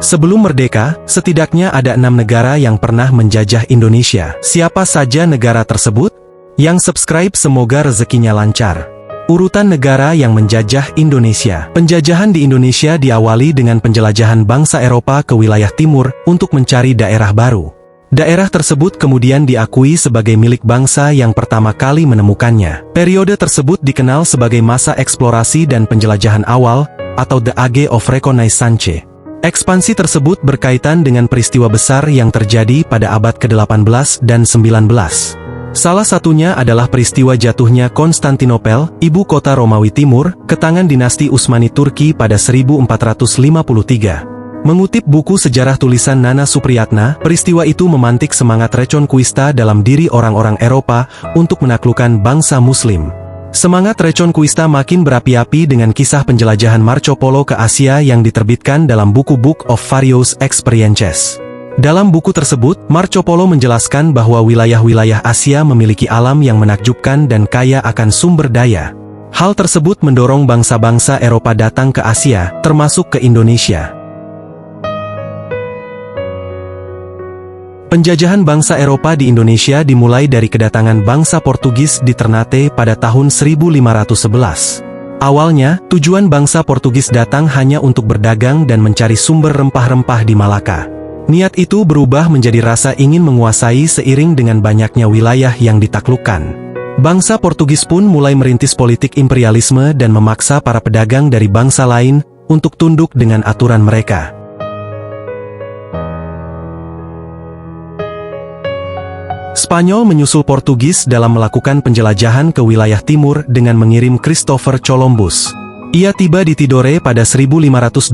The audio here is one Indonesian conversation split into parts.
Sebelum merdeka, setidaknya ada 6 negara yang pernah menjajah Indonesia. Siapa saja negara tersebut? Yang subscribe semoga rezekinya lancar. Urutan negara yang menjajah Indonesia. Penjajahan di Indonesia diawali dengan penjelajahan bangsa Eropa ke wilayah timur untuk mencari daerah baru. Daerah tersebut kemudian diakui sebagai milik bangsa yang pertama kali menemukannya. Periode tersebut dikenal sebagai masa eksplorasi dan penjelajahan awal, atau the Age of Reconnaissance. Ekspansi tersebut berkaitan dengan peristiwa besar yang terjadi pada abad ke-18 dan 19. Salah satunya adalah peristiwa jatuhnya Konstantinopel, ibu kota Romawi Timur, ke tangan dinasti Utsmani Turki pada 1453. Mengutip buku sejarah tulisan Nana Supriyatna, peristiwa itu memantik semangat Reconquista dalam diri orang-orang Eropa untuk menaklukkan bangsa Muslim. Semangat Reconquista makin berapi-api dengan kisah penjelajahan Marco Polo ke Asia yang diterbitkan dalam buku Book of Various Experiences. Dalam buku tersebut, Marco Polo menjelaskan bahwa wilayah-wilayah Asia memiliki alam yang menakjubkan dan kaya akan sumber daya. Hal tersebut mendorong bangsa-bangsa Eropa datang ke Asia, termasuk ke Indonesia. Penjajahan bangsa Eropa di Indonesia dimulai dari kedatangan bangsa Portugis di Ternate pada tahun 1511. Awalnya, tujuan bangsa Portugis datang hanya untuk berdagang dan mencari sumber rempah-rempah di Malaka. Niat itu berubah menjadi rasa ingin menguasai seiring dengan banyaknya wilayah yang ditaklukkan. Bangsa Portugis pun mulai merintis politik imperialisme dan memaksa para pedagang dari bangsa lain untuk tunduk dengan aturan mereka. Spanyol menyusul Portugis dalam melakukan penjelajahan ke wilayah timur dengan mengirim Christopher Columbus. Ia tiba di Tidore pada 1521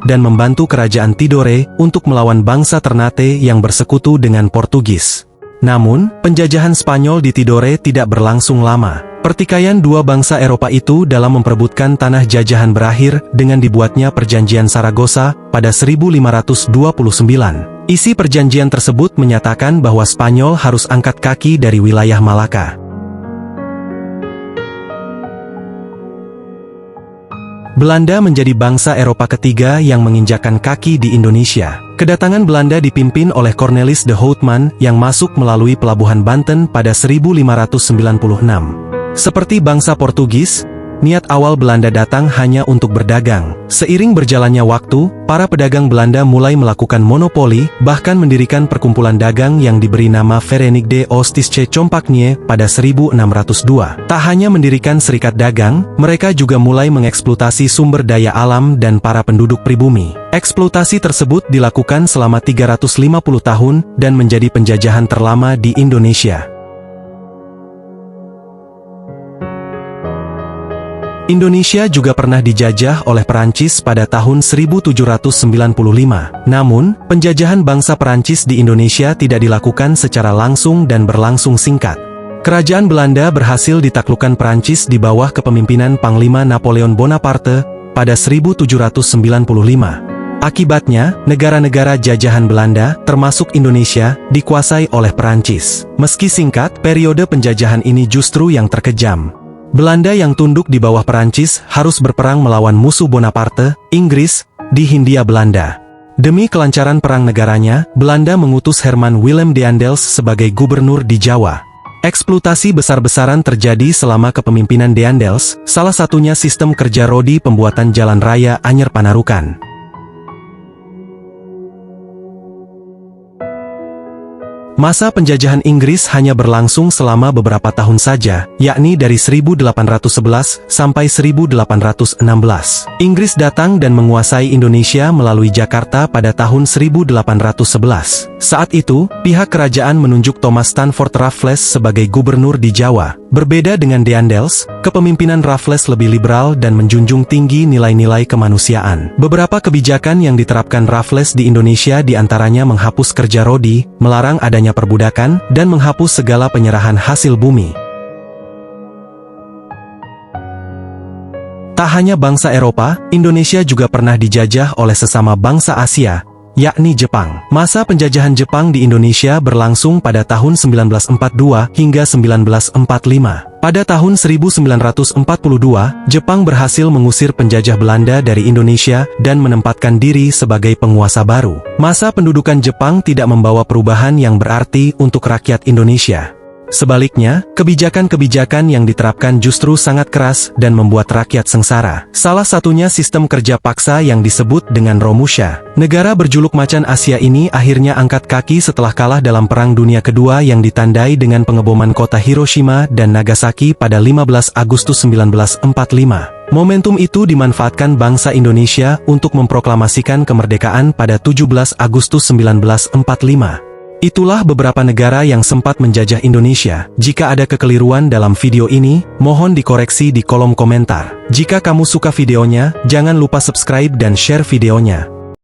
dan membantu kerajaan Tidore untuk melawan bangsa Ternate yang bersekutu dengan Portugis. Namun, penjajahan Spanyol di Tidore tidak berlangsung lama. Pertikaian dua bangsa Eropa itu dalam memperebutkan tanah jajahan berakhir dengan dibuatnya Perjanjian Saragossa pada 1529. Isi perjanjian tersebut menyatakan bahwa Spanyol harus angkat kaki dari wilayah Malaka. Belanda menjadi bangsa Eropa ketiga yang menginjakkan kaki di Indonesia. Kedatangan Belanda dipimpin oleh Cornelis de Houtman yang masuk melalui pelabuhan Banten pada 1596. Seperti bangsa Portugis, niat awal Belanda datang hanya untuk berdagang. Seiring berjalannya waktu, para pedagang Belanda mulai melakukan monopoli, bahkan mendirikan perkumpulan dagang yang diberi nama Verenigde Oostische Compagnie pada 1602. Tak hanya mendirikan serikat dagang, mereka juga mulai mengeksploitasi sumber daya alam dan para penduduk pribumi. Eksploitasi tersebut dilakukan selama 350 tahun dan menjadi penjajahan terlama di Indonesia. Indonesia juga pernah dijajah oleh Perancis pada tahun 1795. Namun, penjajahan bangsa Perancis di Indonesia tidak dilakukan secara langsung dan berlangsung singkat. Kerajaan Belanda berhasil ditaklukkan Perancis di bawah kepemimpinan Panglima Napoleon Bonaparte pada 1795. Akibatnya, negara-negara jajahan Belanda, termasuk Indonesia, dikuasai oleh Perancis. Meski singkat, periode penjajahan ini justru yang terkejam. Belanda yang tunduk di bawah Perancis harus berperang melawan musuh Bonaparte, Inggris, di Hindia Belanda. Demi kelancaran perang negaranya, Belanda mengutus Herman Willem Daendels sebagai gubernur di Jawa. Eksploitasi besar-besaran terjadi selama kepemimpinan Daendels, salah satunya sistem kerja rodi pembuatan jalan raya Anyer Panarukan. Masa penjajahan Inggris hanya berlangsung selama beberapa tahun saja, yakni dari 1811 sampai 1816. Inggris datang dan menguasai Indonesia melalui Jakarta pada tahun 1811. Saat itu, pihak kerajaan menunjuk Thomas Stanford Raffles sebagai gubernur di Jawa. Berbeda dengan Daendels, kepemimpinan Raffles lebih liberal dan menjunjung tinggi nilai-nilai kemanusiaan. Beberapa kebijakan yang diterapkan Raffles di Indonesia diantaranya menghapus kerja rodi, melarang adanya perbudakan, dan menghapus segala penyerahan hasil bumi. Tak hanya bangsa Eropa, Indonesia juga pernah dijajah oleh sesama bangsa Asia, yakni Jepang. Masa penjajahan Jepang di Indonesia berlangsung pada tahun 1942 hingga 1945. Pada tahun 1942, Jepang berhasil mengusir penjajah Belanda dari Indonesia dan menempatkan diri sebagai penguasa baru. Masa pendudukan Jepang tidak membawa perubahan yang berarti untuk rakyat Indonesia. Sebaliknya, kebijakan-kebijakan yang diterapkan justru sangat keras dan membuat rakyat sengsara. Salah satunya sistem kerja paksa yang disebut dengan Romusha. Negara berjuluk macan Asia ini akhirnya angkat kaki setelah kalah dalam Perang Dunia Kedua yang ditandai dengan pengeboman kota Hiroshima dan Nagasaki pada 15 Agustus 1945. Momentum itu dimanfaatkan bangsa Indonesia untuk memproklamasikan kemerdekaan pada 17 Agustus 1945. Itulah beberapa negara yang sempat menjajah Indonesia. Jika ada kekeliruan dalam video ini, mohon dikoreksi di kolom komentar. Jika kamu suka videonya, jangan lupa subscribe dan share videonya.